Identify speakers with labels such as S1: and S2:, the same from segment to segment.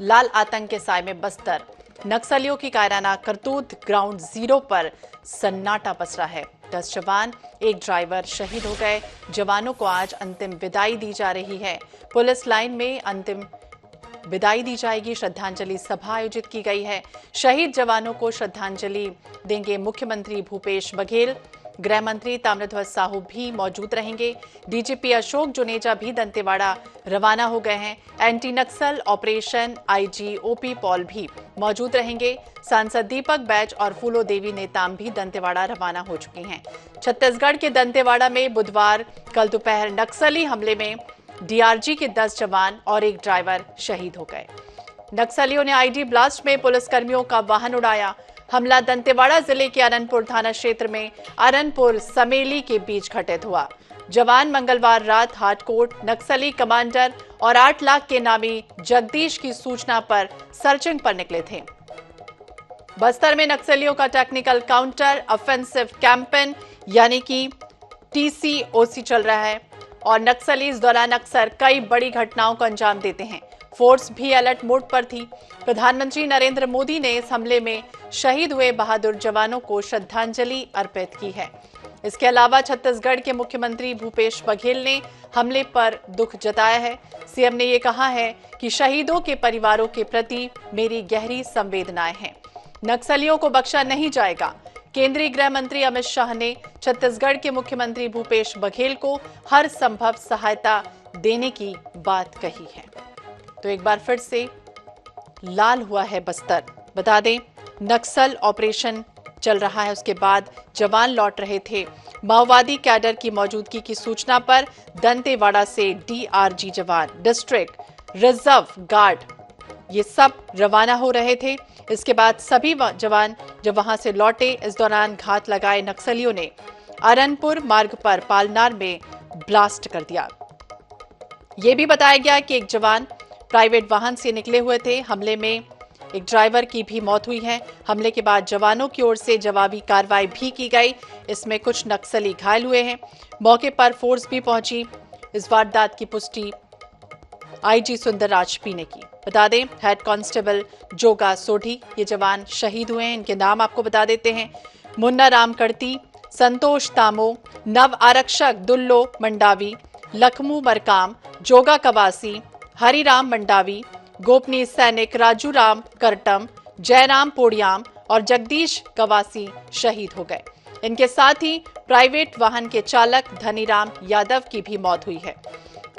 S1: लाल आतंक के साए में बस्तर, नक्सलियों की कायराना करतूत, ग्राउंड जीरो पर सन्नाटा पसरा है। 10 जवान, एक ड्राइवर शहीद हो गए। जवानों को आज अंतिम विदाई दी जा रही है। पुलिस लाइन में अंतिम विदाई दी जाएगी। श्रद्धांजलि सभा आयोजित की गई है। शहीद जवानों को श्रद्धांजलि देंगे मुख्यमंत्री भूपेश बघेल। गृह मंत्री ताम्रध्वज साहू भी मौजूद रहेंगे। डीजीपी अशोक जुनेजा भी दंतेवाड़ा रवाना हो गए हैं। एंटी नक्सल ऑपरेशन आईजी ओपी पॉल भी मौजूद रहेंगे। सांसद दीपक बैज और फूलो देवी नेताम भी दंतेवाड़ा रवाना हो चुकी हैं। छत्तीसगढ़ के दंतेवाड़ा में बुधवार कल दोपहर नक्सली हमले में डीआरजी के 10 जवान और एक ड्राइवर शहीद हो गए। नक्सलियों ने आईडी ब्लास्ट में पुलिसकर्मियों का वाहन उड़ाया। हमला दंतेवाड़ा जिले के अरनपुर थाना क्षेत्र में अरनपुर समेली के बीच घटित हुआ। जवान मंगलवार रात हाटकोट नक्सली कमांडर और 8 लाख के नामी जगदीश की सूचना पर सर्चिंग पर निकले थे। बस्तर में नक्सलियों का टेक्निकल काउंटर ऑफेंसिव कैंपेन यानी कि टीसीओसी चल रहा है और नक्सली इस दौरान अक्सर कई बड़ी घटनाओं को अंजाम देते हैं। फोर्स भी अलर्ट मोड पर थी। प्रधानमंत्री नरेंद्र मोदी ने इस हमले में शहीद हुए बहादुर जवानों को श्रद्धांजलि अर्पित की है। इसके अलावा छत्तीसगढ़ के मुख्यमंत्री भूपेश बघेल ने हमले पर दुख जताया है। सीएम ने ये कहा है कि शहीदों के परिवारों के प्रति मेरी गहरी संवेदनाएं हैं। नक्सलियों को बख्शा नहीं जाएगा। केंद्रीय गृह मंत्री अमित शाह ने छत्तीसगढ़ के मुख्यमंत्री भूपेश बघेल को हर संभव सहायता देने की बात कही है। तो एक बार फिर से लाल हुआ है बस्तर। बता दें, नक्सल ऑपरेशन चल रहा है, उसके बाद जवान लौट रहे थे। माओवादी कैडर की मौजूदगी की सूचना पर दंतेवाड़ा से डीआरजी जवान, डिस्ट्रिक्ट रिजर्व गार्ड, ये सब रवाना हो रहे थे। इसके बाद सभी जवान जब वहां से लौटे, इस दौरान घात लगाए नक्सलियों ने अरनपुर मार्ग पर पालनार में ब्लास्ट कर दिया। यह भी बताया गया कि एक जवान प्राइवेट वाहन से निकले हुए थे। हमले में एक ड्राइवर की भी मौत हुई है। हमले के बाद जवानों की ओर से जवाबी कार्रवाई भी की गई। इसमें कुछ नक्सली घायल हुए हैं। मौके पर फोर्स भी पहुंची। इस वारदात की पुष्टि आईजी सुंदरराज पी ने की। बता दें, हेड कांस्टेबल जोगा सोढ़ी ये जवान शहीद हुए हैं। इनके नाम आपको बता देते हैं। मुन्ना राम कड़ती, संतोष तामो, नव आरक्षक दुल्लो मंडावी, लखमू मरकाम, जोगा कवासी, हरिराम मंडावी, गोपनीय सैनिक राजू राम करटम, जयराम पोड़ियाम और जगदीश कवासी शहीद हो गए। इनके साथ ही प्राइवेट वाहन के चालक धनीराम यादव की भी मौत हुई है।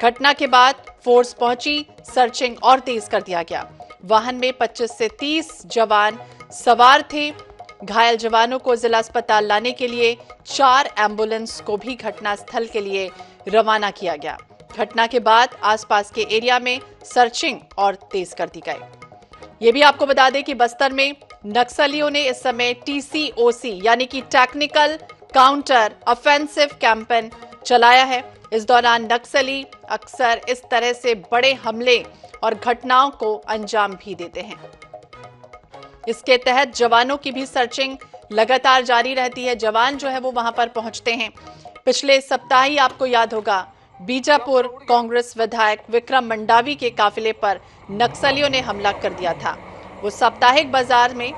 S1: घटना के बाद फोर्स पहुंची, सर्चिंग और तेज कर दिया गया। वाहन में 25 से 30 जवान सवार थे। घायल जवानों को जिला अस्पताल लाने के लिए 4 एम्बुलेंस को भी घटनास्थल के लिए रवाना किया गया। घटना के बाद आसपास के एरिया में सर्चिंग और तेज कर दी गई। ये भी आपको बता दें कि बस्तर में नक्सलियों ने इस समय टीसीओसी यानी कि टेक्निकल काउंटर ऑफेंसिव कैंपेन चलाया है। इस दौरान नक्सली अक्सर इस तरह से बड़े हमले और घटनाओं को अंजाम भी देते हैं। इसके तहत जवानों की भी सर्चिंग लगातार जारी रहती है। जवान जो है वो वहां पर पहुंचते हैं। पिछले सप्ताह ही आपको याद होगा, बीजापुर कांग्रेस विधायक विक्रम मंडावी के काफिले पर नक्सलियों ने हमला कर दिया था। वो साप्ताहिक बाजार में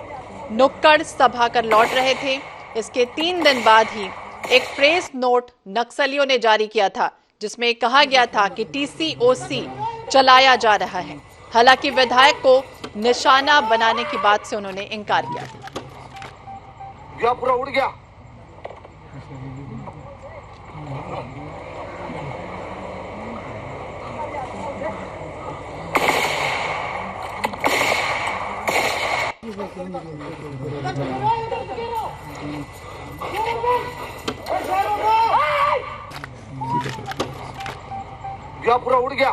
S1: नुक्कड़ सभा कर लौट रहे थे। इसके 3 दिन बाद ही एक प्रेस नोट नक्सलियों ने जारी किया था, जिसमें कहा गया था कि टीसीओसी चलाया जा रहा है। हालांकि विधायक को निशाना बनाने की बात से उन्होंने इनकार किया।
S2: पूरा उड़ गया। पूरा उड़ गया।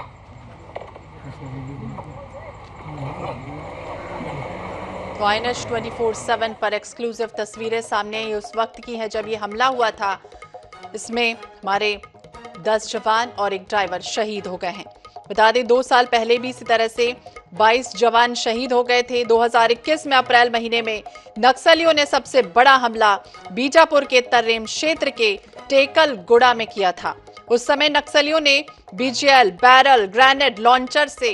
S1: तो INH 24/7 पर एक्सक्लूसिव तस्वीरें सामने उस वक्त की हैं जब ये हमला हुआ था। इसमें हमारे 10 जवान और एक ड्राइवर शहीद हो गए हैं। बता दें, 2 साल पहले भी इसी तरह से 22 जवान शहीद हो गए थे। 2021 में अप्रैल महीने में नक्सलियों ने सबसे बड़ा हमला बीजापुर के तर्रेम क्षेत्र के टेकल गुड़ा में किया था। उस समय नक्सलियों ने बीजीएल, बैरल, ग्रेनेड लॉन्चर से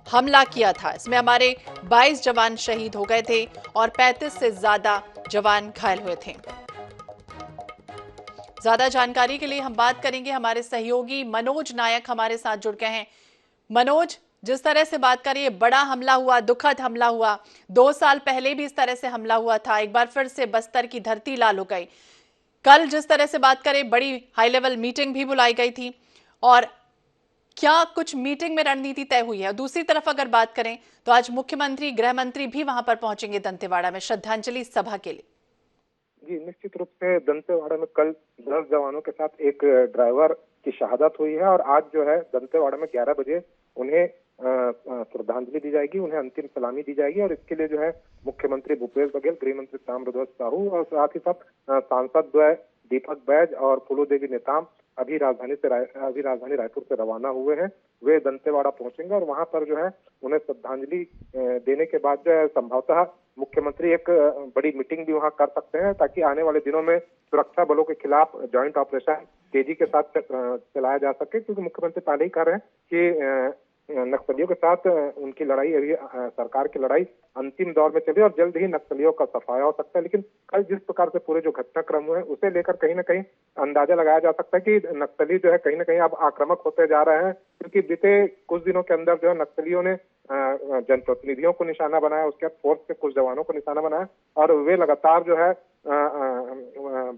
S1: हमला किया था। इसमें हमारे 22 जवान शहीद हो गए थे और 35 से ज्यादा जवान घायल हुए थे। ज्यादा जानकारी के लिए हम बात करेंगे, हमारे सहयोगी मनोज नायक हमारे साथ जुड़ गए हैं। मनोज, जिस तरह से बात करिए, बड़ा हमला हुआ, दुखद हमला हुआ, 2 साल पहले भी इस तरह से हमला हुआ था, एक बार फिर से बस्तर की धरती लाल हो गई। कल जिस तरह से बात करें, बड़ी हाई लेवल मीटिंग भी बुलाई गई थी, और क्या कुछ मीटिंग में रणनीति तय हुई है? दूसरी तरफ अगर बात करें तो आज मुख्यमंत्री, गृह मंत्री भी वहां पर पहुंचेंगे दंतेवाड़ा में श्रद्धांजलि सभा के लिए।
S3: जी, निश्चित रूप से दंतेवाड़ा में कल 10 जवानों के साथ एक ड्राइवर की शहादत हुई है और आज जो है दंतेवाड़ा में 11 बजे उन्हें श्रद्धांजलि दी जाएगी, उन्हें अंतिम सलामी दी जाएगी। और इसके लिए जो है मुख्यमंत्री भूपेश बघेल, गृह मंत्री ताम्रध्वज साहू और साथ ही साथ सांसद द्वय दीपक बैज और फूलो देवी नेताम अभी राजधानी रायपुर से रवाना हुए हैं। वे दंतेवाड़ा पहुंचेंगे और वहां पर जो है उन्हें श्रद्धांजलि देने के बाद जो है संभवतः मुख्यमंत्री एक बड़ी मीटिंग भी वहां कर सकते हैं, ताकि आने वाले दिनों में सुरक्षा बलों के खिलाफ ज्वाइंट ऑपरेशन तेजी के साथ चलाया जा सके, क्योंकि मुख्यमंत्री पहले ही कह रहे हैं कि नक्सलियों के साथ उनकी लड़ाई अभी सरकार की लड़ाई अंतिम दौर में चली और जल्द ही नक्सलियों का सफाया हो सकता है। लेकिन कल जिस प्रकार से पूरे जो घटनाक्रम हुए उसे लेकर कहीं ना कहीं अंदाजा लगाया जा सकता है कि नक्सली जो है कहीं ना कहीं अब आक्रामक होते जा रहे हैं, क्योंकि बीते कुछ दिनों के अंदर जो है नक्सलियों ने जनप्रतिनिधियों को निशाना बनाया, उसके बाद फोर्स के कुछ जवानों को निशाना बनाया और वे लगातार जो है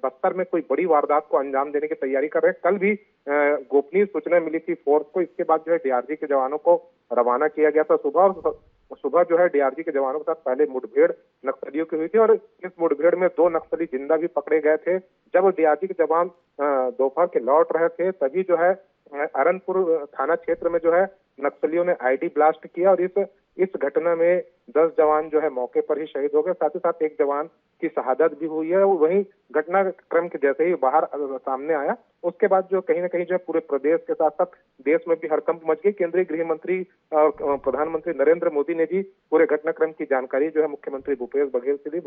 S3: बस्तर में कोई बड़ी वारदात को अंजाम देने की तैयारी कर रहे हैं। कल भी गोपनीय सूचना मिली थी फोर्स को, इसके बाद जो है डीआरजी के जवानों को रवाना किया गया था सुबह जो है डीआरजी के जवानों के साथ पहले मुठभेड़ नक्सलियों की हुई थी और इस मुठभेड़ में 2 नक्सली जिंदा भी पकड़े गए थे। जब डीआरजी के जवान दोपहर के लौट रहे थे तभी जो है अरनपुर थाना क्षेत्र में जो है नक्सलियों ने आईडी ब्लास्ट किया और इस घटना में 10 जवान जो है मौके पर ही शहीद हो गए, साथ ही साथ एक जवान की शहादत भी हुई है। वहीं घटनाक्रम के जैसे ही बाहर सामने आया उसके बाद जो कहीं ना कहीं जो है पूरे प्रदेश के साथ साथ देश में भी हड़कंप मच गई। केंद्रीय गृह मंत्री और प्रधानमंत्री नरेंद्र मोदी ने भी पूरे घटनाक्रम की जानकारी जो है मुख्यमंत्री भूपेश बघेल से दी।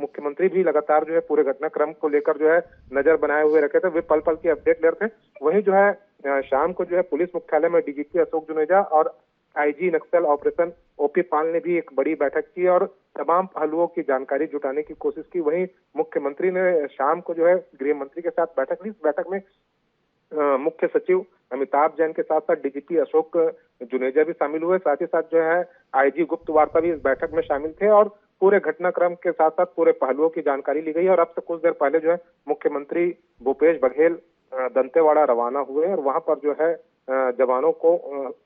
S3: मुख्यमंत्री भी लगातार जो है पूरे घटनाक्रम को लेकर जो है नजर बनाए हुए रखे थे, वे पल पल की अपडेट ले रहे थे। वहीं जो है शाम को जो है पुलिस मुख्यालय में डीजीपी अशोक जुनेजा और आईजी नक्सल ऑपरेशन ओपी पाल ने भी एक बड़ी बैठक की और तमाम पहलुओं की जानकारी जुटाने की कोशिश की। वहीं मुख्यमंत्री ने शाम को जो है गृह मंत्री के साथ बैठक ली। इस बैठक में मुख्य सचिव अमिताभ जैन के साथ साथ डीजीपी अशोक जुनेजा भी शामिल हुए, साथ ही साथ जो है आईजी गुप्त वार्ता भी इस बैठक में शामिल थे और पूरे घटनाक्रम के साथ साथ पूरे पहलुओं की जानकारी ली गई। और अब से कुछ देर पहले जो है मुख्यमंत्री भूपेश बघेल दंतेवाड़ा रवाना हुए और वहां पर जो है जवानों को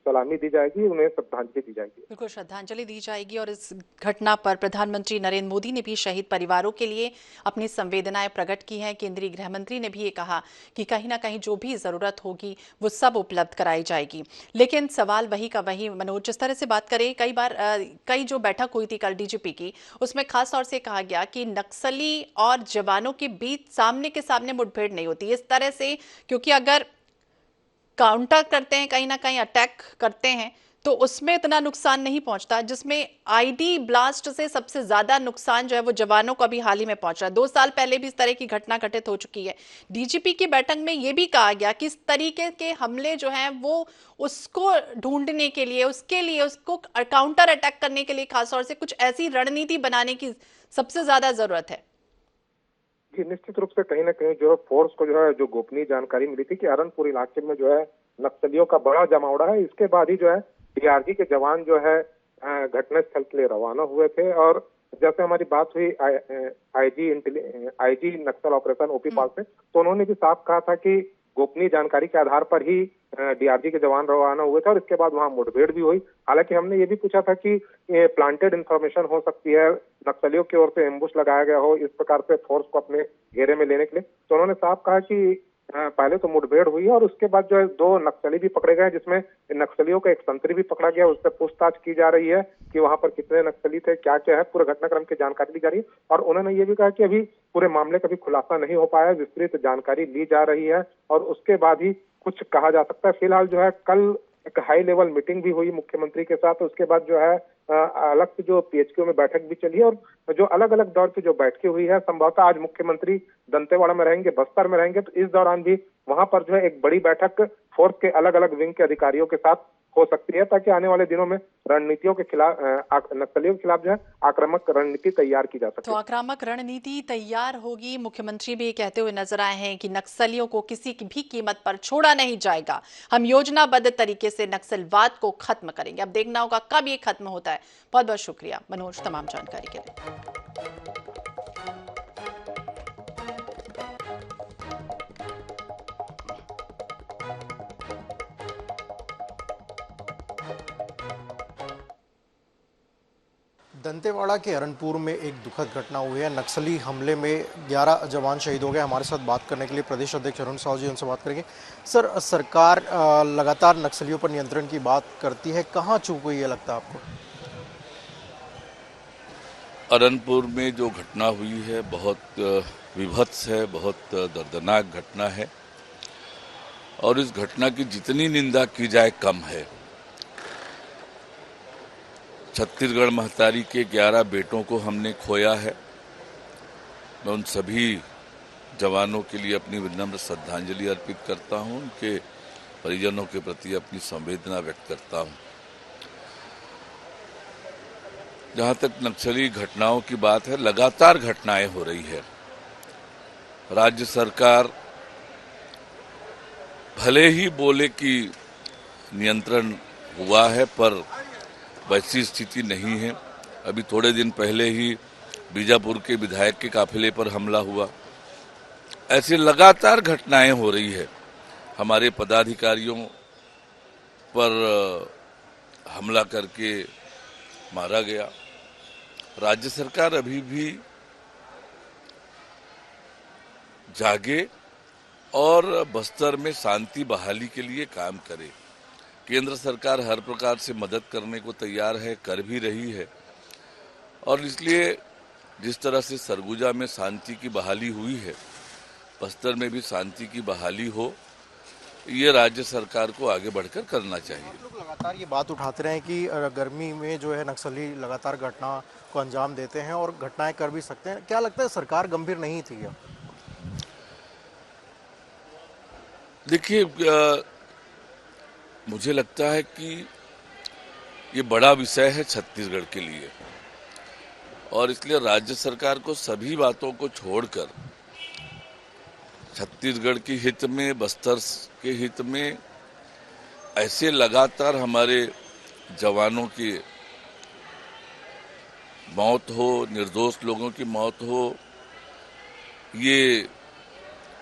S3: सलामी दी जाएगी, उन्हें श्रद्धांजलि दी जाएगी।
S1: बिल्कुल श्रद्धांजलि दी जाएगी और इस घटना पर प्रधानमंत्री नरेंद्र मोदी ने भी शहीद परिवारों के लिए अपनी संवेदनाएं प्रकट की हैं। केंद्रीय गृह मंत्री ने भी ये कहा कि कहीं ना कहीं जो भी जरूरत होगी वो सब उपलब्ध कराई जाएगी। लेकिन सवाल वही का वही, मनोज, जिस तरह से बात करें, कई बार कई जो बैठक हुई थी कल डीजीपी की, उसमें खास तौर से कहा गया कि नक्सली और जवानों के बीच सामने के सामने मुठभेड़ नहीं होती इस तरह से, क्योंकि अगर काउंटर करते हैं, कहीं ना कहीं अटैक करते हैं तो उसमें इतना नुकसान नहीं पहुंचता, जिसमें आईडी ब्लास्ट से सबसे ज्यादा नुकसान जो है वो जवानों को अभी हाल ही में पहुंच रहा है। 2 साल पहले भी इस तरह की घटना घटित हो चुकी है। डीजीपी की बैठक में यह भी कहा गया कि इस तरीके के हमले जो हैं वो उसको ढूंढने के लिए, उसको काउंटर अटैक करने के लिए खासतौर से कुछ ऐसी रणनीति बनाने की सबसे ज्यादा जरूरत है।
S3: जी, निश्चित रूप से कहीं ना कहीं जो है फोर्स को जो है जो गोपनीय जानकारी मिली थी कि अरनपुर इलाके में जो है नक्सलियों का बड़ा जमावड़ा है, इसके बाद ही जो है डीआरजी के जवान जो है घटनास्थल के लिए रवाना हुए थे। और जैसे हमारी बात हुई आईजी नक्सल ऑपरेशन ओपी पाल से, तो उन्होंने भी साफ कहा था कि गोपनीय जानकारी के आधार पर ही डीआरजी के जवान रवाना हुए थे और इसके बाद वहां मुठभेड़ भी हुई। हालांकि हमने ये भी पूछा था कि प्लांटेड इंफॉर्मेशन हो सकती है, नक्सलियों की ओर से एम्बुश लगाया गया हो, इस प्रकार से फोर्स को अपने घेरे में लेने के लिए। तो उन्होंने साफ कहा कि पहले तो मुठभेड़ हुई है और उसके बाद जो है 2 नक्सली भी पकड़े गए, जिसमें नक्सलियों का एक संतरी भी पकड़ा गया, उससे पूछताछ की जा रही है कि वहां पर कितने नक्सली थे, क्या क्या है, पूरे घटनाक्रम की जानकारी ली जा रही है। और उन्होंने ये भी कहा कि अभी पूरे मामले का भी खुलासा नहीं हो पाया, विस्तृत जानकारी ली जा रही है और उसके बाद ही कुछ कहा जा सकता है। फिलहाल जो है कल एक हाई लेवल मीटिंग भी हुई मुख्यमंत्री के साथ, उसके बाद जो है अलग से जो पीएचक्यू में बैठक भी चली है और जो अलग अलग दौर की जो बैठकें हुई है, संभवतः आज मुख्यमंत्री दंतेवाड़ा में रहेंगे, बस्तर में रहेंगे, तो इस दौरान भी वहां पर जो है एक बड़ी बैठक फोर्स के अलग अलग विंग के अधिकारियों के साथ हो सकती है, ताकि आने वाले दिनों में रणनीतियों के खिलाफ नक्सलियों के खिलाफ जो है आक्रामक रणनीति तैयार की जा सके।
S1: तो आक्रामक रणनीति तैयार होगी। मुख्यमंत्री भी कहते हुए नजर आए हैं कि नक्सलियों को किसी की भी कीमत पर छोड़ा नहीं जाएगा, हम योजनाबद्ध तरीके से नक्सलवाद को खत्म करेंगे। अब देखना होगा कब ये खत्म होता है। बहुत बहुत शुक्रिया मनोज तमाम जानकारी के लिए।
S4: दंतेवाड़ा के अरनपुर में एक दुखद घटना हुई है। नक्सली हमले में 11 जवान शहीद हो गए। हमारे साथ बात करने के लिए प्रदेश अध्यक्ष अरुण साहू जी, उनसे बात करेंगे। सर, सरकार लगातार नक्सलियों पर नियंत्रण की बात करती है, कहाँ चूक हुई है लगता है आपको?
S5: अरनपुर में जो घटना हुई है बहुत विभत्स है, बहुत दर्दनाक घटना है और इस घटना की जितनी निंदा की जाए कम है। छत्तीसगढ़ महतारी के 11 बेटों को हमने खोया है। मैं उन सभी जवानों के लिए अपनी विनम्र श्रद्धांजलि अर्पित करता हूं, उनके परिजनों के प्रति अपनी संवेदना व्यक्त करता हूं। जहां तक नक्सली घटनाओं की बात है, लगातार घटनाएं हो रही है। राज्य सरकार भले ही बोले कि नियंत्रण हुआ है, पर वैसी स्थिति नहीं है। अभी थोड़े दिन पहले ही बीजापुर के विधायक के काफिले पर हमला हुआ। ऐसे लगातार घटनाएं हो रही है। हमारे पदाधिकारियों पर हमला करके मारा गया। राज्य सरकार अभी भी जागे और बस्तर में शांति बहाली के लिए काम करे। केंद्र सरकार हर प्रकार से मदद करने को तैयार है, कर भी रही है और इसलिए जिस तरह से सरगुजा में शांति की बहाली हुई है, बस्तर में भी शांति की बहाली हो, ये राज्य सरकार को आगे बढ़कर करना चाहिए।
S4: लोग लगातार ये बात उठाते रहे कि गर्मी में जो है नक्सली लगातार घटना को अंजाम देते हैं और घटनाएं कर भी सकते हैं। क्या लगता है सरकार गंभीर नहीं थी क्या?
S5: देखिए, मुझे लगता है कि ये बड़ा विषय है छत्तीसगढ़ के लिए और इसलिए राज्य सरकार को सभी बातों को छोड़कर छत्तीसगढ़ के हित में, बस्तर के हित में ऐसे लगातार हमारे जवानों की मौत हो, निर्दोष लोगों की मौत हो, ये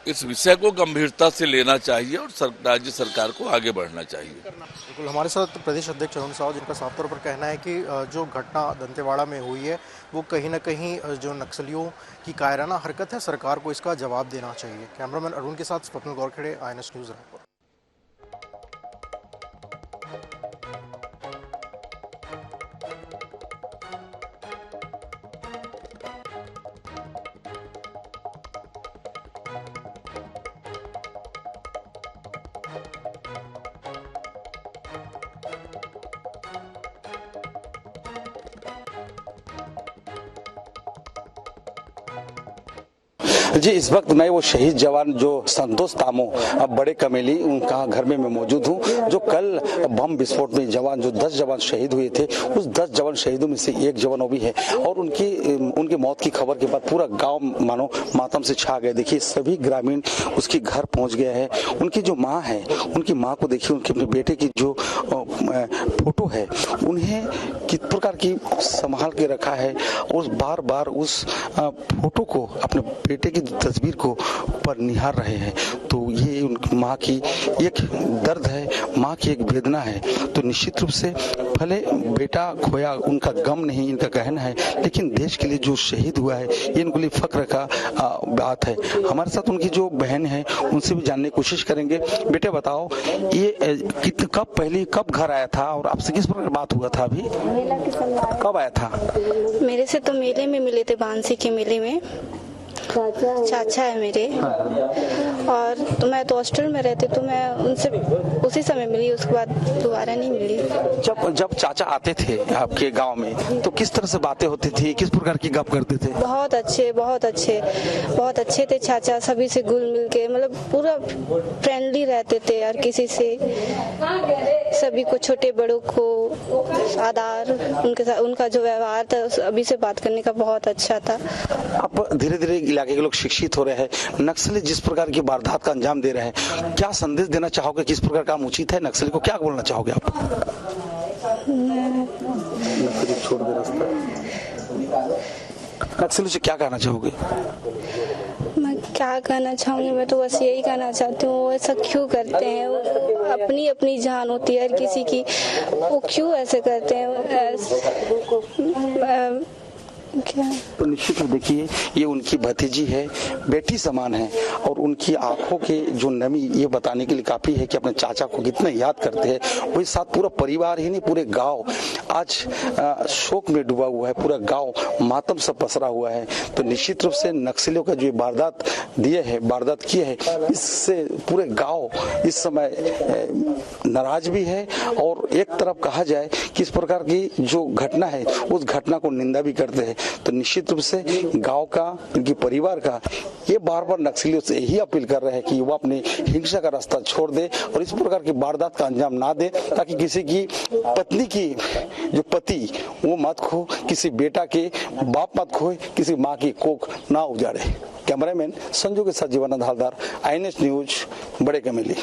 S5: इस विषय को गंभीरता से लेना चाहिए और राज्य सरकार को आगे बढ़ना चाहिए।
S4: बिल्कुल, हमारे साथ प्रदेश अध्यक्ष अरुण साहू, जिनका साफ तौर पर कहना है कि जो घटना दंतेवाड़ा में हुई है वो कहीं ना कहीं जो नक्सलियों की कायराना हरकत है, सरकार को इसका जवाब देना चाहिए। कैमरामैन अरुण के साथ स्वप्निल गौरखेड़े, INS न्यूज़ रायपुर।
S6: जी, इस वक्त मैं वो शहीद जवान जो संतोष तामो अब बड़े कमेली उनका घर में मैं मौजूद हूँ, जो कल बम विस्फोट में जवान जो 10 जवान शहीद हुए थे, उस 10 जवान शहीदों में से एक जवान भी है और उनकी मौत की खबर के बाद पूरा गांव मानो मातम से छा गए। देखिए, सभी ग्रामीण उसके घर पहुंच गया है। उनकी जो माँ है, उनकी माँ को देखिए, उनके अपने बेटे की जो फोटो है, उन्हें किस प्रकार की संभाल के रखा है और बार बार उस फोटो को, अपने बेटे की तस्वीर को पर निहार रहे हैं। तो ये उनकी माँ की एक दर्द है, माँ की एक वेदना है। तो निश्चित रूप से भले बेटा खोया उनका गम नहीं, इनका कहना है, लेकिन देश के लिए जो शहीद हुआ है ये इनके लिए फख्र का बात है। हमारे साथ उनकी जो बहन है उनसे भी जानने की कोशिश करेंगे। बेटे बताओ, ये कब घर आया था और आपसे किस प्रकार बात हुआ था? अभी कब आया था?
S7: मेरे से तो मेले में मिले थे, बांसी के मेले में। चाचा है मेरे। और तो मैं तो हॉस्टल में रहती, तो मैं उनसे उसी समय मिली, उसके बाद दोबारा नहीं मिली।
S6: जब चाचा आते थे आपके गांव में तो किस तरह से बातें होती थी, किस प्रकार की गप करते थे?
S7: बहुत अच्छे थे चाचा, सभी से घुल मिल के, मतलब पूरा फ्रेंडली रहते थे हर किसी से, सभी को, छोटे बड़ों को आदर, उनके साथ उनका जो व्यवहार था अभी से बात करने का बहुत अच्छा था।
S6: अब धीरे धीरे इलाके के लोग शिक्षित हो रहे हैं, नक्सली जिस प्रकार की वारदात का अंजाम दे रहे हैं, क्या संदेश देना चाहोगे, किस प्रकार काम उचित है, नक्सली को क्या बोलना चाहोगे आप? छोड़ दे रास्ता, नक्सली से क्या कहना चाहोगे?
S7: मैं क्या कहना चाहूँगी, मैं तो बस यही कहना चाहती हूँ, वो ऐसा क्यों करते हैं, अपनी अपनी जान होती है हर किसी की, वो क्यों ऐसे करते हैं क्या?
S6: तो निश्चित देखिए, ये उनकी भतीजी है, बेटी समान है, और उनकी आंखों के जो नमी ये बताने के लिए काफी है कि अपने चाचा को कितना याद करते हैं। वही साथ पूरा परिवार ही नहीं, पूरे गांव आज शोक में डूबा हुआ है, पूरा गांव मातम से पसरा हुआ है। तो निश्चित रूप से नक्सलियों का जो वारदात किए है, इससे पूरे गाँव इस समय नाराज भी है, और एक तरफ कहा जाए कि इस प्रकार की जो घटना है उस घटना को निंदा भी करते हैं। तो निश्चित रूप से गांव का, इनकी परिवार का ये बार बार नक्सलियों से यही अपील कर रहे हैं कि वो अपनी हिंसा का रास्ता छोड़ दे और इस प्रकार की वारदात का अंजाम ना दे, ताकि किसी की पत्नी की जो पति वो मत खो, किसी बेटा के बाप मत खोए, किसी माँ की कोख ना उजाड़े। कैमरामैन संजू के साथ जीवानंद हालदार, INS न्यूज, बड़े कमेली।